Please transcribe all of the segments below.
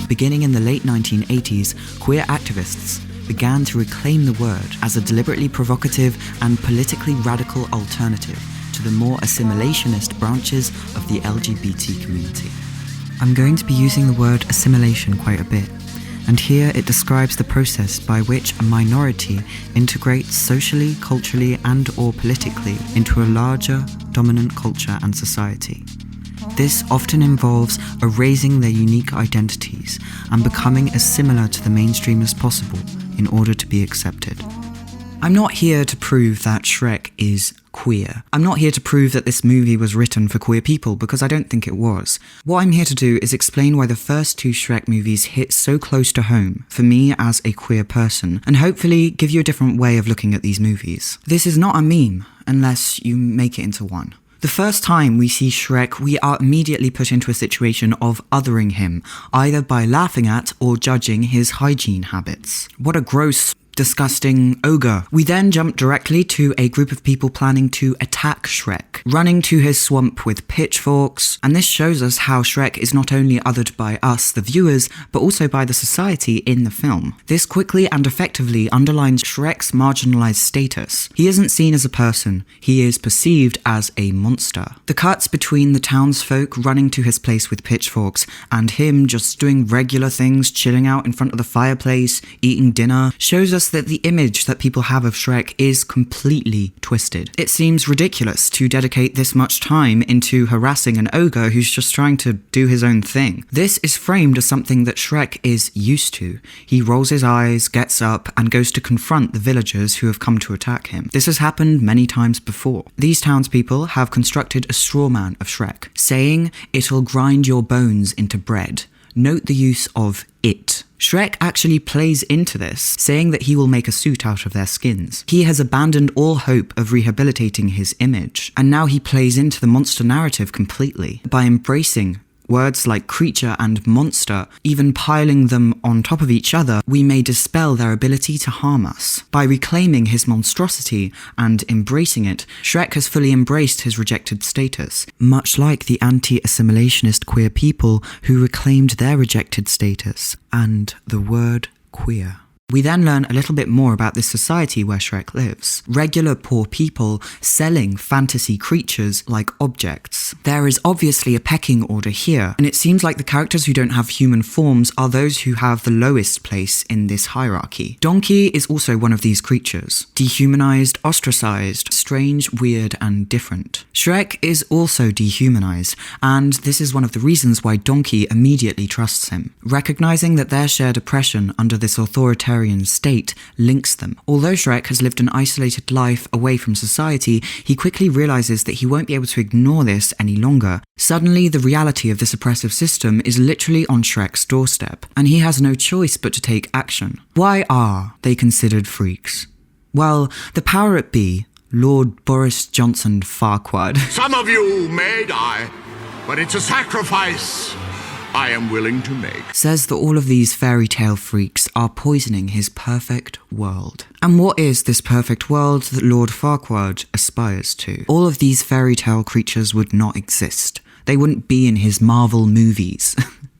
Beginning in the late 1980s, queer activists began to reclaim the word as a deliberately provocative and politically radical alternative to the more assimilationist branches of the LGBT community. I'm going to be using the word assimilation quite a bit, and here it describes the process by which a minority integrates socially, culturally, and/or politically into a larger, dominant culture and society. This often involves erasing their unique identities and becoming as similar to the mainstream as possible in order to be accepted. I'm not here to prove that Shrek is queer. I'm not here to prove that this movie was written for queer people, because I don't think it was. What I'm here to do is explain why the first two Shrek movies hit so close to home for me as a queer person, and hopefully give you a different way of looking at these movies. This is not a meme, unless you make it into one. The first time we see Shrek, we are immediately put into a situation of othering him, either by laughing at or judging his hygiene habits. What a gross, disgusting ogre. We then jump directly to a group of people planning to attack Shrek, running to his swamp with pitchforks, and this shows us how Shrek is not only othered by us, the viewers, but also by the society in the film. This quickly and effectively underlines Shrek's marginalized status. He isn't seen as a person, he is perceived as a monster. The cuts between the townsfolk running to his place with pitchforks and him just doing regular things, chilling out in front of the fireplace, eating dinner, shows us that the image that people have of Shrek is completely twisted. It seems ridiculous to dedicate this much time into harassing an ogre who's just trying to do his own thing. This is framed as something that Shrek is used to. He rolls his eyes, gets up, and goes to confront the villagers who have come to attack him. This has happened many times before. These townspeople have constructed a straw man of Shrek, saying, "It'll grind your bones into bread." Note the use of it. Shrek actually plays into this, saying that he will make a suit out of their skins. He has abandoned all hope of rehabilitating his image, and now he plays into the monster narrative completely by embracing words like creature and monster, even piling them on top of each other. We may dispel their ability to harm us. By reclaiming his monstrosity and embracing it, Shrek has fully embraced his rejected status, much like the anti-assimilationist queer people who reclaimed their rejected status and the word queer. We then learn a little bit more about this society where Shrek lives. Regular poor people selling fantasy creatures like objects. There is obviously a pecking order here, and it seems like the characters who don't have human forms are those who have the lowest place in this hierarchy. Donkey is also one of these creatures. Dehumanized, ostracized, strange, weird, and different. Shrek is also dehumanized, and this is one of the reasons why Donkey immediately trusts him. Recognizing that their shared oppression under this authoritarian state links them. Although Shrek has lived an isolated life away from society, he quickly realizes that he won't be able to ignore this any longer. Suddenly, the reality of this oppressive system is literally on Shrek's doorstep, and he has no choice but to take action. Why are they considered freaks? Well, the powers that be, Lord Boris Johnson Farquaad. Some of you may die, but it's a sacrifice I am willing to make. Says that all of these fairy tale freaks are poisoning his perfect world. And what is this perfect world that Lord Farquaad aspires to? All of these fairy tale creatures would not exist. They wouldn't be in his Marvel movies.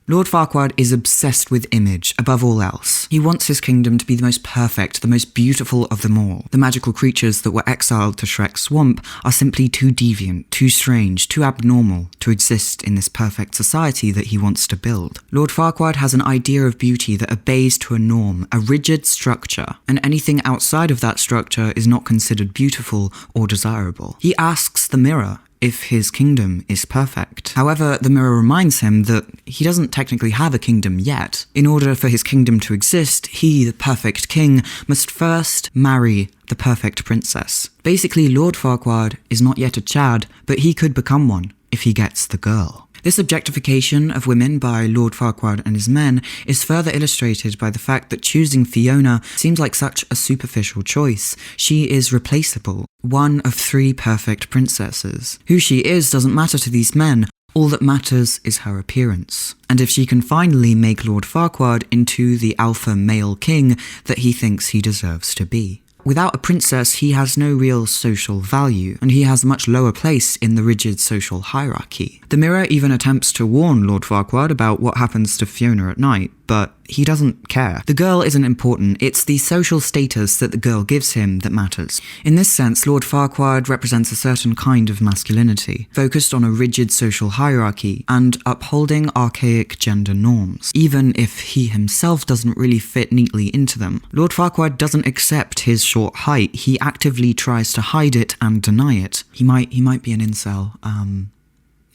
Lord Farquaad is obsessed with image above all else. He wants his kingdom to be the most perfect, the most beautiful of them all. The magical creatures that were exiled to Shrek's swamp are simply too deviant, too strange, too abnormal to exist in this perfect society that he wants to build. Lord Farquaad has an idea of beauty that obeys to a norm, a rigid structure, and anything outside of that structure is not considered beautiful or desirable. He asks the mirror if his kingdom is perfect. However, the mirror reminds him that he doesn't technically have a kingdom yet. In order for his kingdom to exist, he, the perfect king, must first marry the perfect princess. Basically, Lord Farquaad is not yet a Chad, but he could become one if he gets the girl. This objectification of women by Lord Farquaad and his men is further illustrated by the fact that choosing Fiona seems like such a superficial choice. She is replaceable, one of 3 perfect princesses. Who she is doesn't matter to these men. All that matters is her appearance. And if she can finally make Lord Farquaad into the alpha male king that he thinks he deserves to be. Without a princess, he has no real social value, and he has a much lower place in the rigid social hierarchy. The mirror even attempts to warn Lord Farquaad about what happens to Fiona at night, but he doesn't care. The girl isn't important, it's the social status that the girl gives him that matters. In this sense, Lord Farquaad represents a certain kind of masculinity, focused on a rigid social hierarchy and upholding archaic gender norms, even if he himself doesn't really fit neatly into them. Lord Farquaad doesn't accept his short height, he actively tries to hide it and deny it. He might be an incel.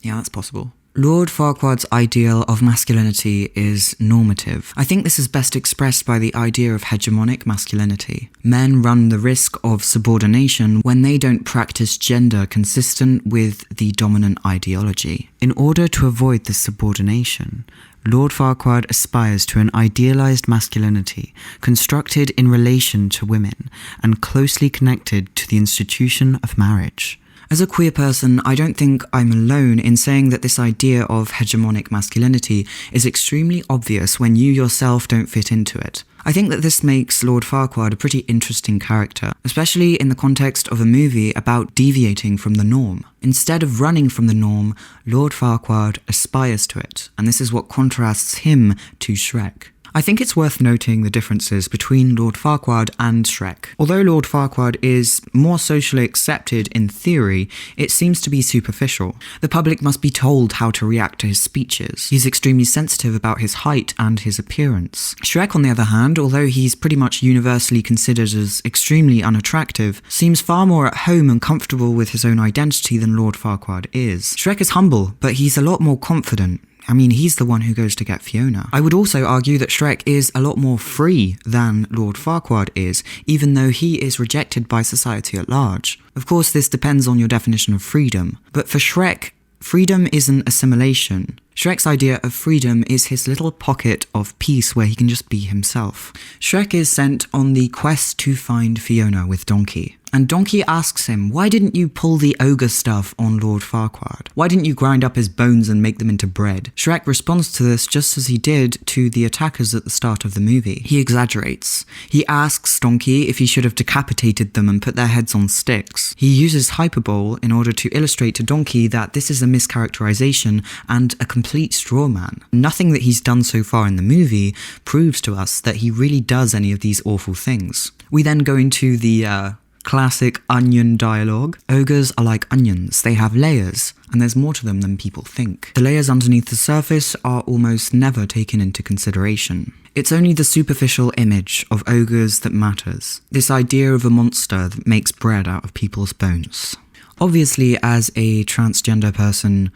Yeah, that's possible. Lord Farquaad's ideal of masculinity is normative. I think this is best expressed by the idea of hegemonic masculinity. Men run the risk of subordination when they don't practice gender consistent with the dominant ideology. In order to avoid this subordination, Lord Farquaad aspires to an idealized masculinity constructed in relation to women and closely connected to the institution of marriage. As a queer person, I don't think I'm alone in saying that this idea of hegemonic masculinity is extremely obvious when you yourself don't fit into it. I think that this makes Lord Farquaad a pretty interesting character, especially in the context of a movie about deviating from the norm. Instead of running from the norm, Lord Farquaad aspires to it, and this is what contrasts him to Shrek. I think it's worth noting the differences between Lord Farquaad and Shrek. Although Lord Farquaad is more socially accepted in theory, it seems to be superficial. The public must be told how to react to his speeches. He's extremely sensitive about his height and his appearance. Shrek, on the other hand, although he's pretty much universally considered as extremely unattractive, seems far more at home and comfortable with his own identity than Lord Farquaad is. Shrek is humble, but he's a lot more confident. I mean, he's the one who goes to get Fiona. I would also argue that Shrek is a lot more free than Lord Farquaad is, even though he is rejected by society at large. Of course, this depends on your definition of freedom. But for Shrek, freedom isn't assimilation. Shrek's idea of freedom is his little pocket of peace where he can just be himself. Shrek is sent on the quest to find Fiona with Donkey. And Donkey asks him, why didn't you pull the ogre stuff on Lord Farquaad? Why didn't you grind up his bones and make them into bread? Shrek responds to this just as he did to the attackers at the start of the movie. He exaggerates. He asks Donkey if he should have decapitated them and put their heads on sticks. He uses hyperbole in order to illustrate to Donkey that this is a mischaracterization and a complete straw man. Nothing that he's done so far in the movie proves to us that he really does any of these awful things. We then go into the classic onion dialogue. Ogres are like onions, they have layers, and there's more to them than people think. The layers underneath the surface are almost never taken into consideration. It's only the superficial image of ogres that matters, this idea of a monster that makes bread out of people's bones. Obviously, as a transgender person,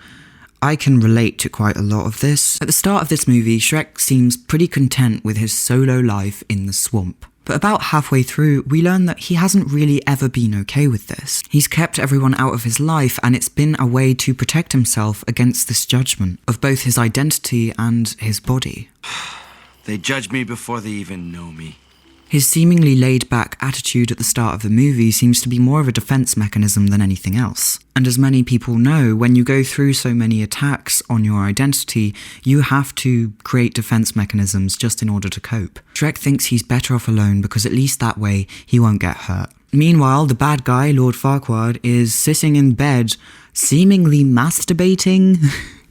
I can relate to quite a lot of this. At the start of this movie, Shrek seems pretty content with his solo life in the swamp. But about halfway through, we learn that he hasn't really ever been okay with this. He's kept everyone out of his life, and it's been a way to protect himself against this judgment of both his identity and his body. They judge me before they even know me. His seemingly laid-back attitude at the start of the movie seems to be more of a defense mechanism than anything else. And as many people know, when you go through so many attacks on your identity, you have to create defense mechanisms just in order to cope. Shrek thinks he's better off alone because at least that way he won't get hurt. Meanwhile, the bad guy, Lord Farquaad, is sitting in bed, seemingly masturbating,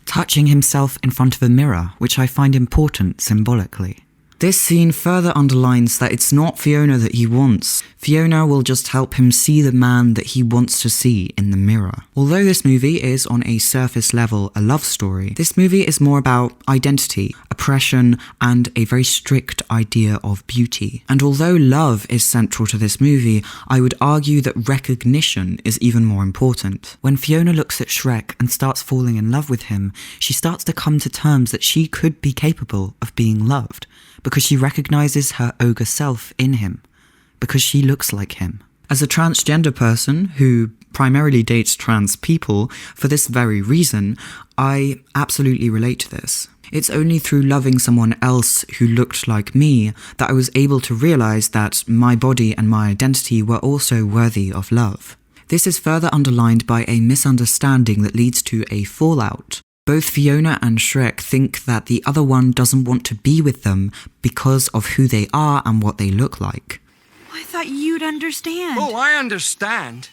touching himself in front of a mirror, which I find important symbolically. This scene further underlines that it's not Fiona that he wants. Fiona will just help him see the man that he wants to see in the mirror. Although this movie is on a surface level a love story, this movie is more about identity, oppression, and a very strict idea of beauty. And although love is central to this movie, I would argue that recognition is even more important. When Fiona looks at Shrek and starts falling in love with him, she starts to come to terms that she could be capable of being loved, because she recognizes her ogre self in him, because she looks like him. As a transgender person who primarily dates trans people, for this very reason, I absolutely relate to this. It's only through loving someone else who looked like me that I was able to realize that my body and my identity were also worthy of love. This is further underlined by a misunderstanding that leads to a fallout. Both Fiona and Shrek think that the other one doesn't want to be with them because of who they are and what they look like. I thought you'd understand. Oh, I understand.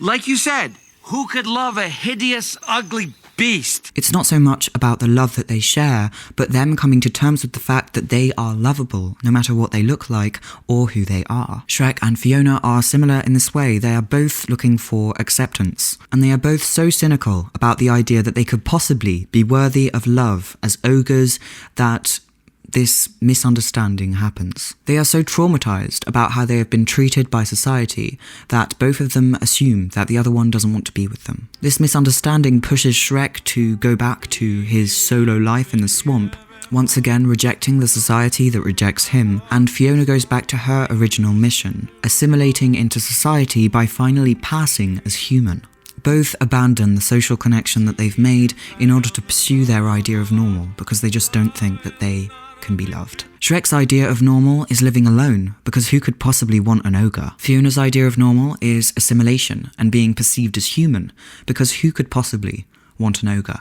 Like you said, who could love a hideous, ugly beast? It's not so much about the love that they share, but them coming to terms with the fact that they are lovable, no matter what they look like or who they are. Shrek and Fiona are similar in this way. They are both looking for acceptance, and they are both so cynical about the idea that they could possibly be worthy of love as ogres that this misunderstanding happens. They are so traumatized about how they have been treated by society that both of them assume that the other one doesn't want to be with them. This misunderstanding pushes Shrek to go back to his solo life in the swamp, once again rejecting the society that rejects him, and Fiona goes back to her original mission, assimilating into society by finally passing as human. Both abandon the social connection that they've made in order to pursue their idea of normal because they just don't think that they can be loved. Shrek's idea of normal is living alone, because who could possibly want an ogre? Fiona's idea of normal is assimilation and being perceived as human, because who could possibly want an ogre?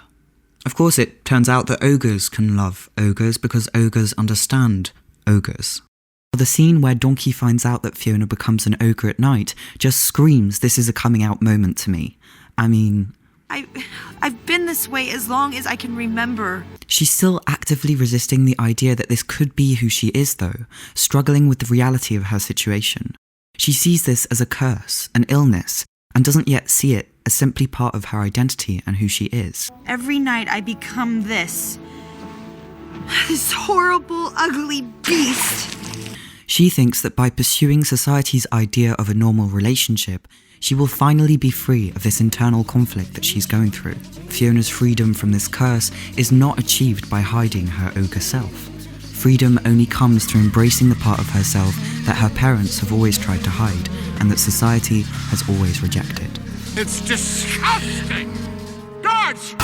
Of course, it turns out that ogres can love ogres because ogres understand ogres. The scene where Donkey finds out that Fiona becomes an ogre at night just screams this is a coming out moment to me. I mean, I've been this way as long as I can remember. She's still actively resisting the idea that this could be who she is, though, struggling with the reality of her situation. She sees this as a curse, an illness, and doesn't yet see it as simply part of her identity and who she is. Every night I become this horrible, ugly beast. She thinks that by pursuing society's idea of a normal relationship, she will finally be free of this internal conflict that she's going through. Fiona's freedom from this curse is not achieved by hiding her ogre self. Freedom only comes through embracing the part of herself that her parents have always tried to hide, and that society has always rejected. It's disgusting! Guards!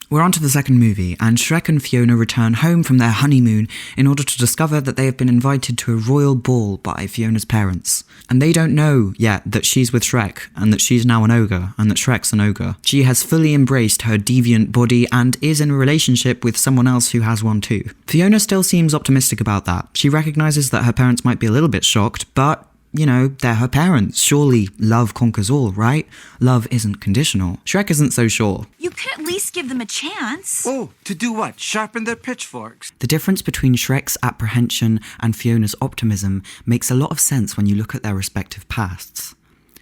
We're on to the second movie, and Shrek and Fiona return home from their honeymoon in order to discover that they have been invited to a royal ball by Fiona's parents. And they don't know yet that she's with Shrek, and that she's now an ogre, and that Shrek's an ogre. She has fully embraced her deviant body and is in a relationship with someone else who has one too. Fiona still seems optimistic about that. She recognises that her parents might be a little bit shocked, but you know, they're her parents. Surely love conquers all, right? Love isn't conditional. Shrek isn't so sure. You could at least give them a chance. Oh, to do what? Sharpen their pitchforks? The difference between Shrek's apprehension and Fiona's optimism makes a lot of sense when you look at their respective pasts.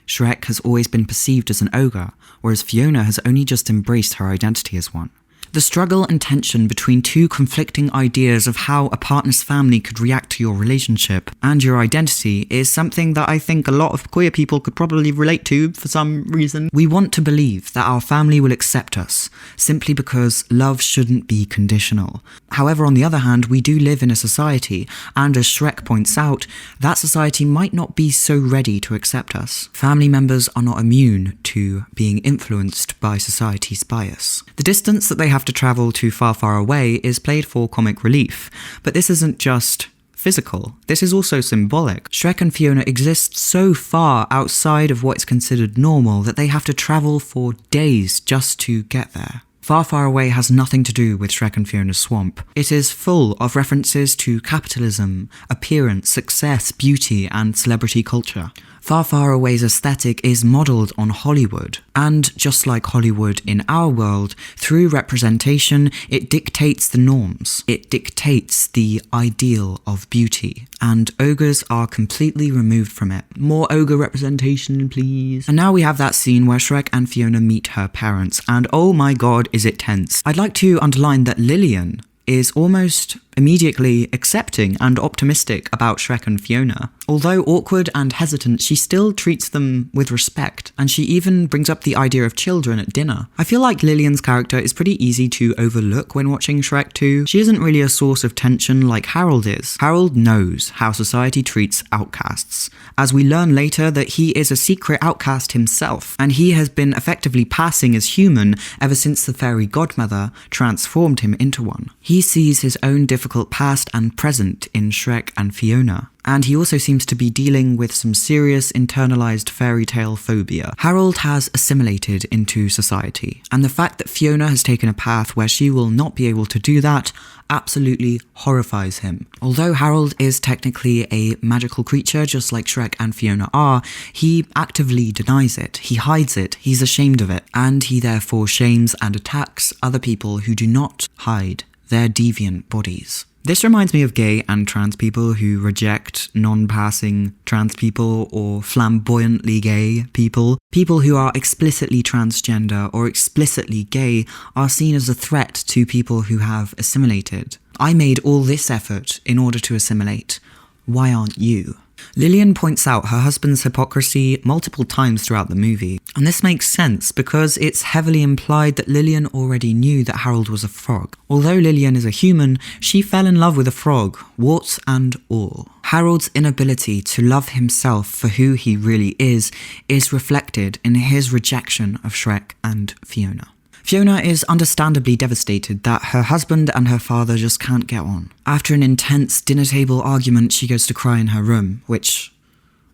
Shrek has always been perceived as an ogre, whereas Fiona has only just embraced her identity as one. The struggle and tension between two conflicting ideas of how a partner's family could react to your relationship and your identity is something that I think a lot of queer people could probably relate to for some reason. We want to believe that our family will accept us, simply because love shouldn't be conditional. However, on the other hand, we do live in a society, and as Shrek points out, that society might not be so ready to accept us. Family members are not immune to being influenced by society's bias. The distance that they have to travel to far, far away is played for comic relief, but this isn't just physical, this is also symbolic. Shrek and Fiona exist so far outside of what's considered normal that they have to travel for days just to get there. Far, Far Away has nothing to do with Shrek and Fiona's swamp. It is full of references to capitalism, appearance, success, beauty, and celebrity culture. Far, Far Away's aesthetic is modelled on Hollywood, and just like Hollywood in our world, through representation, it dictates the norms. It dictates the ideal of beauty, and ogres are completely removed from it. More ogre representation, please. And now we have that scene where Shrek and Fiona meet her parents, and oh my god, is it tense. I'd like to underline that Lillian is almost immediately accepting and optimistic about Shrek and Fiona. Although awkward and hesitant, she still treats them with respect, and she even brings up the idea of children at dinner. I feel like Lillian's character is pretty easy to overlook when watching Shrek 2. She isn't really a source of tension like Harold is. Harold knows how society treats outcasts, as we learn later that he is a secret outcast himself, and he has been effectively passing as human ever since the fairy godmother transformed him into one. He He sees his own difficult past and present in Shrek and Fiona, and he also seems to be dealing with some serious internalized fairy tale phobia. Harold has assimilated into society, and the fact that Fiona has taken a path where she will not be able to do that absolutely horrifies him. Although Harold is technically a magical creature, just like Shrek and Fiona are, he actively denies it, he hides it, he's ashamed of it, and he therefore shames and attacks other people who do not hide their deviant bodies. This reminds me of gay and trans people who reject non-passing trans people or flamboyantly gay people. People who are explicitly transgender or explicitly gay are seen as a threat to people who have assimilated. I made all this effort in order to assimilate. Why aren't you? Lillian points out her husband's hypocrisy multiple times throughout the movie, and this makes sense because it's heavily implied that Lillian already knew that Harold was a frog. Although Lillian is a human, she fell in love with a frog, warts and all. Harold's inability to love himself for who he really is reflected in his rejection of Shrek and Fiona. Fiona is understandably devastated that her husband and her father just can't get on. After an intense dinner table argument, she goes to cry in her room, which...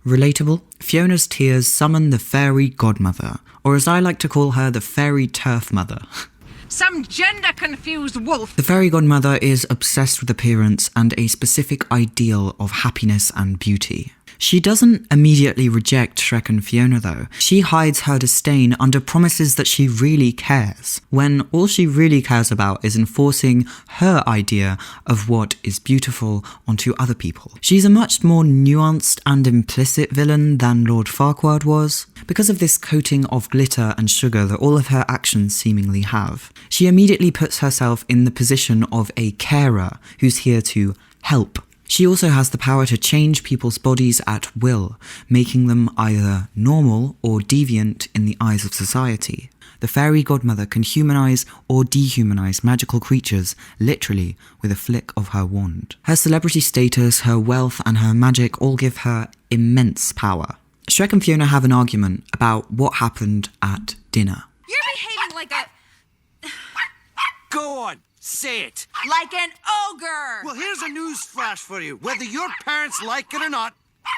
relatable? Fiona's tears summon the fairy godmother, or as I like to call her, the fairy turf mother. Some gender-confused wolf. The fairy godmother is obsessed with appearance and a specific ideal of happiness and beauty. She doesn't immediately reject Shrek and Fiona though. She hides her disdain under promises that she really cares, when all she really cares about is enforcing her idea of what is beautiful onto other people. She's a much more nuanced and implicit villain than Lord Farquaad was, because of this coating of glitter and sugar that all of her actions seemingly have. She immediately puts herself in the position of a carer who's here to help. She also has the power to change people's bodies at will, making them either normal or deviant in the eyes of society. The fairy godmother can humanize or dehumanize magical creatures, literally with a flick of her wand. Her celebrity status, her wealth, and her magic all give her immense power. Shrek and Fiona have an argument about what happened at dinner. You're behaving like a... Go on, say it. like an ogre! Well, here's a news flash for you. Whether your parents like it or not,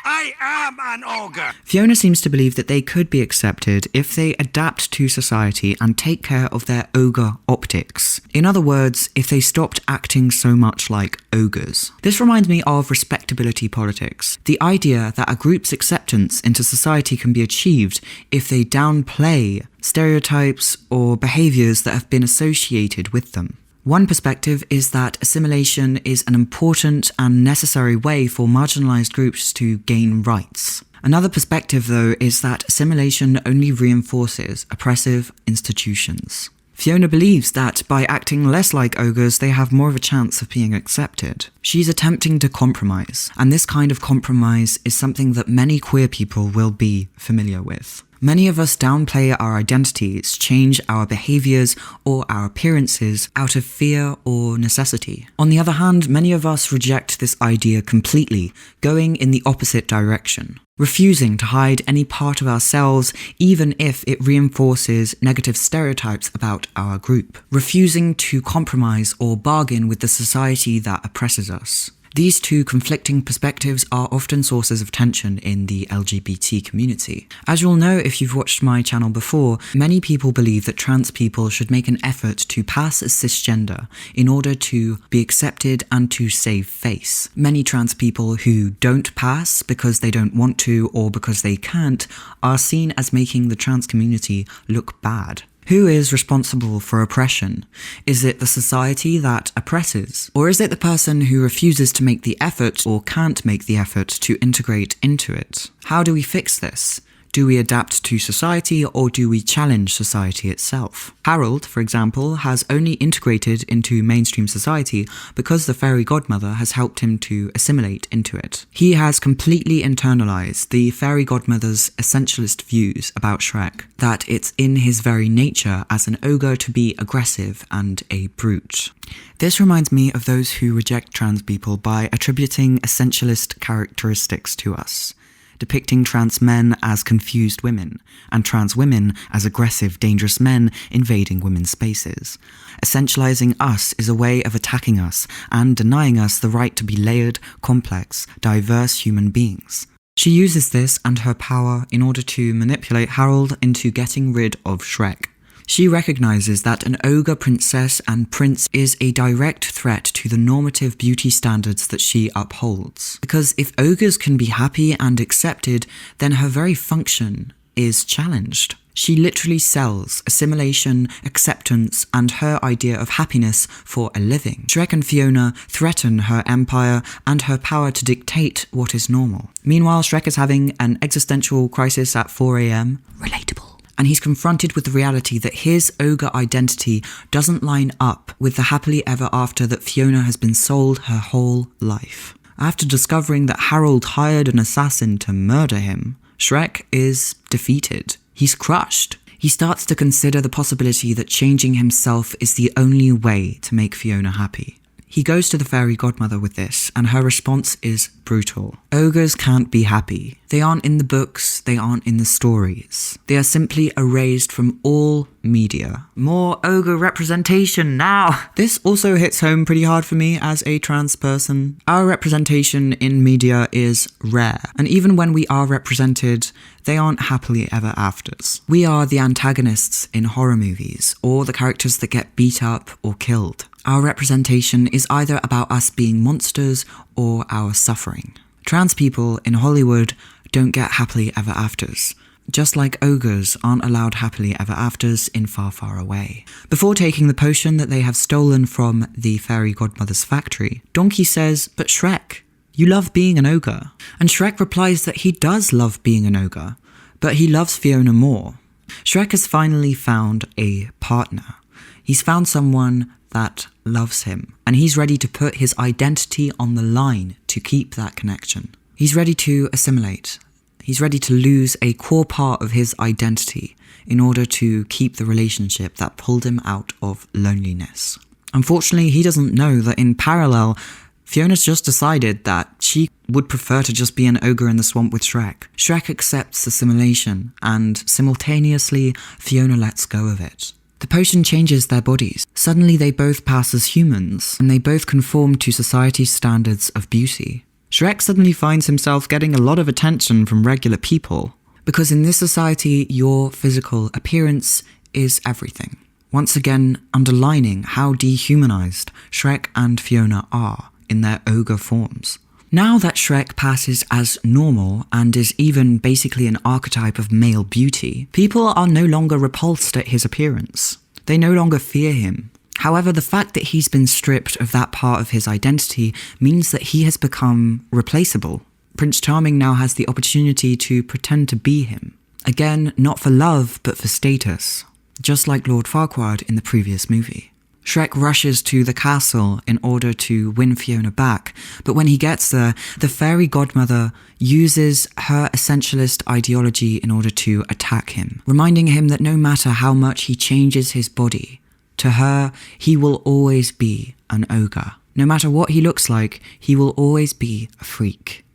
I am an ogre. Fiona seems to believe that they could be accepted if they adapt to society and take care of their ogre optics. In other words, if they stopped acting so much like ogres. This reminds me of respectability politics. The idea that a group's acceptance into society can be achieved if they downplay stereotypes or behaviours that have been associated with them. One perspective is that assimilation is an important and necessary way for marginalized groups to gain rights. Another perspective, though, is that assimilation only reinforces oppressive institutions. Fiona believes that by acting less like ogres, they have more of a chance of being accepted. She's attempting to compromise, and this kind of compromise is something that many queer people will be familiar with. Many of us downplay our identities, change our behaviours or our appearances out of fear or necessity. On the other hand, many of us reject this idea completely, going in the opposite direction, refusing to hide any part of ourselves even if it reinforces negative stereotypes about our group, refusing to compromise or bargain with the society that oppresses us. These two conflicting perspectives are often sources of tension in the LGBT community. As you'll know if you've watched my channel before, many people believe that trans people should make an effort to pass as cisgender in order to be accepted and to save face. Many trans people who don't pass because they don't want to or because they can't are seen as making the trans community look bad. Who is responsible for oppression? Is it the society that oppresses? Or is it the person who refuses to make the effort or can't make the effort to integrate into it? How do we fix this? Do we adapt to society or do we challenge society itself? Harold, for example, has only integrated into mainstream society because the fairy godmother has helped him to assimilate into it. He has completely internalized the fairy godmother's essentialist views about Shrek, that it's in his very nature as an ogre to be aggressive and a brute. This reminds me of those who reject trans people by attributing essentialist characteristics to us. depicting trans men as confused women, and trans women as aggressive, dangerous men invading women's spaces. Essentializing us is a way of attacking us and denying us the right to be layered, complex, diverse human beings. She uses this and her power in order to manipulate Harold into getting rid of Shrek. She recognizes that an ogre princess and prince is a direct threat to the normative beauty standards that she upholds. Because if ogres can be happy and accepted, then her very function is challenged. She literally sells assimilation, acceptance, and her idea of happiness for a living. Shrek and Fiona threaten her empire and her power to dictate what is normal. Meanwhile, Shrek is having an existential crisis at 4 a.m. Relatable. And he's confronted with the reality that his ogre identity doesn't line up with the happily ever after that Fiona has been sold her whole life. After discovering that Harold hired an assassin to murder him, Shrek is defeated. He's crushed. He starts to consider the possibility that changing himself is the only way to make Fiona happy. He goes to the fairy godmother with this, and her response is brutal. Ogres can't be happy. They aren't in the books, they aren't in the stories. They are simply erased from all media. More ogre representation now! This also hits home pretty hard for me as a trans person. Our representation in media is rare, and even when we are represented, they aren't happily ever afters. We are the antagonists in horror movies, or the characters that get beat up or killed. Our representation is either about us being monsters or our suffering. Trans people in Hollywood don't get happily ever afters, just like ogres aren't allowed happily ever afters in Far, Far Away. Before taking the potion that they have stolen from the fairy godmother's factory, Donkey says, "But Shrek, you love being an ogre." And Shrek replies that he does love being an ogre, but he loves Fiona more. Shrek has finally found a partner. He's found someone that loves him, and he's ready to put his identity on the line to keep that connection. He's ready to assimilate. He's ready to lose a core part of his identity in order to keep the relationship that pulled him out of loneliness. Unfortunately, he doesn't know that in parallel, Fiona's just decided that she would prefer to just be an ogre in the swamp with Shrek. Shrek accepts assimilation, and simultaneously, Fiona lets go of it. The potion changes their bodies. Suddenly they both pass as humans, and they both conform to society's standards of beauty. Shrek suddenly finds himself getting a lot of attention from regular people, because in this society, your physical appearance is everything. Once again, underlining how dehumanized Shrek and Fiona are in their ogre forms. Now that Shrek passes as normal and is even basically an archetype of male beauty, people are no longer repulsed at his appearance. They no longer fear him. However, the fact that he's been stripped of that part of his identity means that he has become replaceable. Prince Charming now has the opportunity to pretend to be him. Again, not for love, but for status. Just like Lord Farquaad in the previous movie. Shrek rushes to the castle in order to win Fiona back, but when he gets there, the fairy godmother uses her essentialist ideology in order to attack him, reminding him that no matter how much he changes his body, to her, he will always be an ogre. No matter what he looks like, he will always be a freak.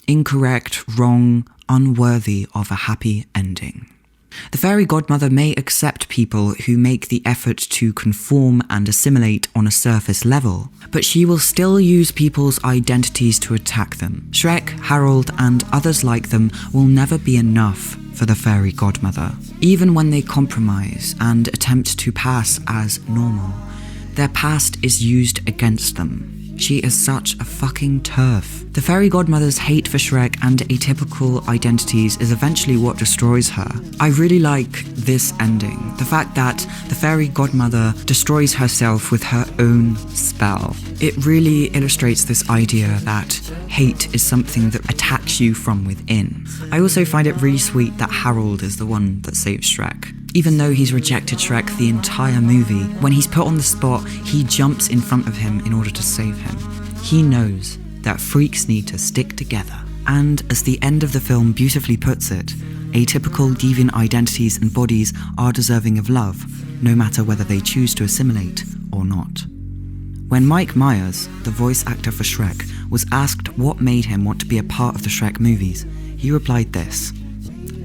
Incorrect, wrong, unworthy of a happy ending. The fairy godmother may accept people who make the effort to conform and assimilate on a surface level, but she will still use people's identities to attack them. Shrek, Harold, and others like them will never be enough for the fairy godmother. Even when they compromise and attempt to pass as normal, their past is used against them. She is such a fucking turf. The fairy godmother's hate for Shrek and atypical identities is eventually what destroys her. I really like this ending. The fact that the fairy godmother destroys herself with her own spell. It really illustrates this idea that hate is something that attacks you from within. I also find it really sweet that Harold is the one that saves Shrek. Even though he's rejected Shrek the entire movie, when he's put on the spot, he jumps in front of him in order to save him. He knows that freaks need to stick together. And as the end of the film beautifully puts it, atypical deviant identities and bodies are deserving of love, no matter whether they choose to assimilate or not. When Mike Myers, the voice actor for Shrek, was asked what made him want to be a part of the Shrek movies, he replied this: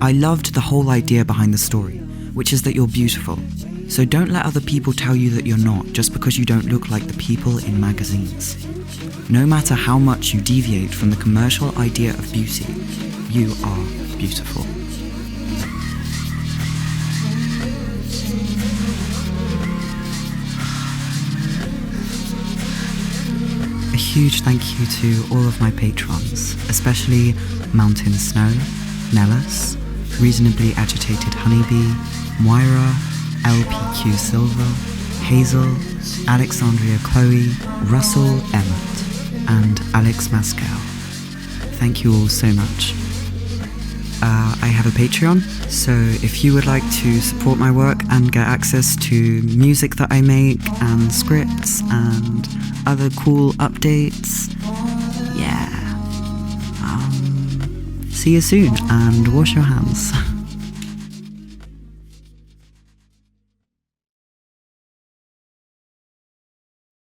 "I loved the whole idea behind the story, which is that you're beautiful. So don't let other people tell you that you're not just because you don't look like the people in magazines. No matter how much you deviate from the commercial idea of beauty, you are beautiful." A huge thank you to all of my patrons, especially Mountain Snow, Nellis, Reasonably Agitated Honeybee, Moira, LPQ Silver, Hazel, Alexandria Chloe, Russell Emmett, and Alex Mascal. Thank you all so much. I have a Patreon, so if you would like to support my work and get access to music that I make and scripts and other cool updates, yeah. See you soon and wash your hands.